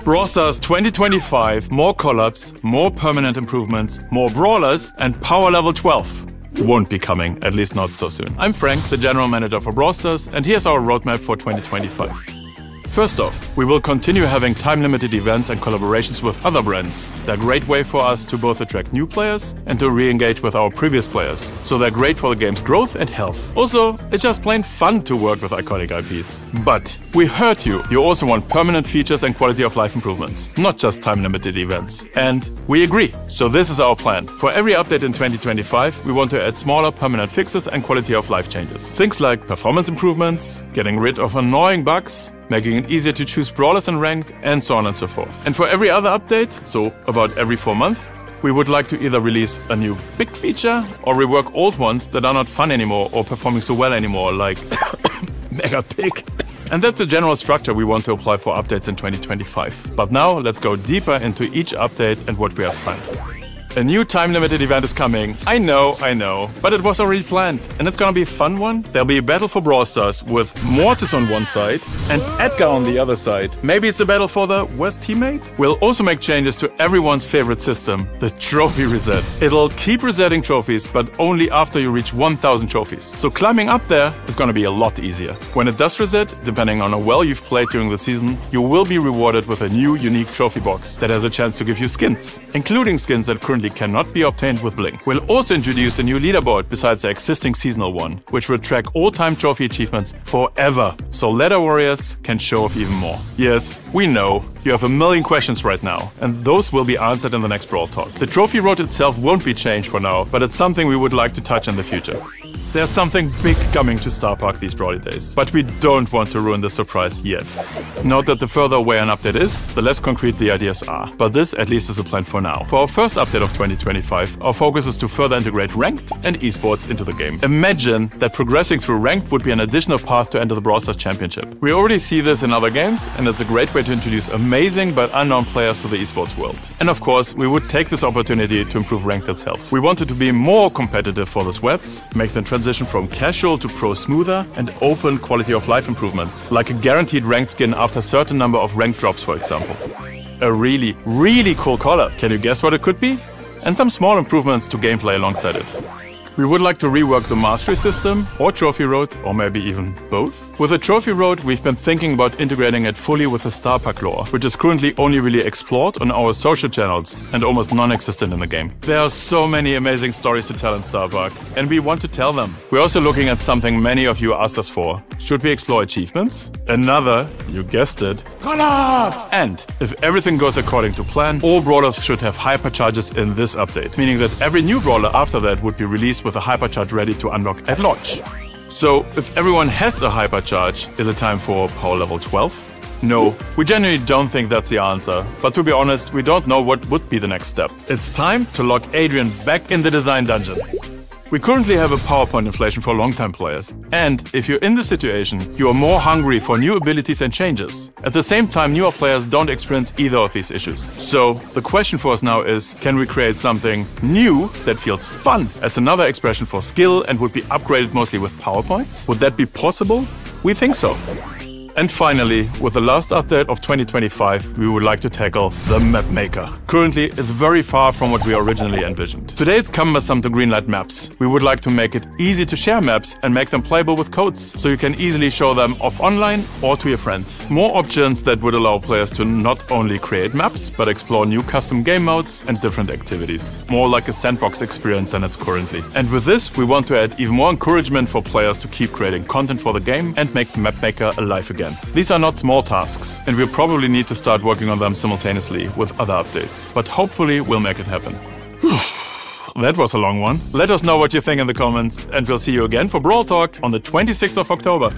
Brawl Stars 2025, more collabs, more permanent improvements, more brawlers, and power level 12 won't be coming, at least not so soon. I'm Frank, the General Manager for Brawl Stars, and here's our roadmap for 2025. First off, we will continue having time-limited events and collaborations with other brands. They're a great way for us to both attract new players and to re-engage with our previous players. So they're great for the game's growth and health. Also, it's just plain fun to work with iconic IPs. But we heard you. You also want permanent features and quality of life improvements, not just time-limited events. And we agree. So this is our plan. For every update in 2025, we want to add smaller permanent fixes and quality of life changes. Things like performance improvements, getting rid of annoying bugs, making it easier to choose brawlers in ranked, and so on and so forth. And for every other update, so about every 4 months, we would like to either release a new big feature or rework old ones that are not fun anymore or performing so well anymore, like Mega Pig. And that's the general structure we want to apply for updates in 2025. But now let's go deeper into each update and what we have planned. A new time-limited event is coming. I know, but it was already planned. And it's gonna be a fun one. There'll be a battle for Brawl Stars with Mortis on one side and Edgar on the other side. Maybe it's a battle for the worst teammate? We'll also make changes to everyone's favorite system, the trophy reset. It'll keep resetting trophies, but only after you reach 1000 trophies. So climbing up there is gonna be a lot easier. When it does reset, depending on how well you've played during the season, you will be rewarded with a new unique trophy box that has a chance to give you skins, including skins that currently cannot be obtained with Blink. We'll also introduce a new leaderboard besides the existing seasonal one, which will track all-time trophy achievements forever, so ladder warriors can show off even more. Yes, we know, you have a million questions right now, and those will be answered in the next Brawl Talk. The trophy road itself won't be changed for now, but it's something we would like to touch in the future. There's something big coming to Star Park these Brawly days, but we don't want to ruin the surprise yet. Note that the further away an update is, the less concrete the ideas are, but this at least is a plan for now. For our first update of 2025, our focus is to further integrate ranked and esports into the game. Imagine that progressing through ranked would be an additional path to enter the Brawl Stars Championship. We already see this in other games, and it's a great way to introduce amazing but unknown players to the esports world. And of course, we would take this opportunity to improve ranked itself. We wanted to be more competitive for the sweats, make the transition from casual to pro smoother, and open quality of life improvements, like a guaranteed ranked skin after a certain number of ranked drops, for example. A really, really cool color. Can you guess what it could be? And some small improvements to gameplay alongside it. We would like to rework the Mastery system, or Trophy Road, or maybe even both. With the Trophy Road, we've been thinking about integrating it fully with the Star Park lore, which is currently only really explored on our social channels and almost non-existent in the game. There are so many amazing stories to tell in Star Park, and we want to tell them. We're also looking at something many of you asked us for. Should we explore achievements? Another, you guessed it, collab! And if everything goes according to plan, all brawlers should have hypercharges in this update, meaning that every new brawler after that would be released with a hypercharge ready to unlock at launch. So, if everyone has a hypercharge, is it time for power level 12? No, we genuinely don't think that's the answer, but to be honest, we don't know what would be the next step. It's time to lock Adrian back in the design dungeon. We currently have a PowerPoint inflation for long-time players, and if you're in this situation, you are more hungry for new abilities and changes. At the same time, newer players don't experience either of these issues. So, the question for us now is, can we create something new that feels fun? That's another expression for skill and would be upgraded mostly with PowerPoints. Would that be possible? We think so. And finally, with the last update of 2025, we would like to tackle the map maker. Currently, it's very far from what we originally envisioned. Today it's cumbersome to greenlight maps. We would like to make it easy to share maps and make them playable with codes, so you can easily show them off online or to your friends. More options that would allow players to not only create maps, but explore new custom game modes and different activities. More like a sandbox experience than it's currently. And with this, we want to add even more encouragement for players to keep creating content for the game and make map maker alive again. These are not small tasks, and we'll probably need to start working on them simultaneously with other updates, but hopefully we'll make it happen. That was a long one. Let us know what you think in the comments, and we'll see you again for Brawl Talk on the 26th of October.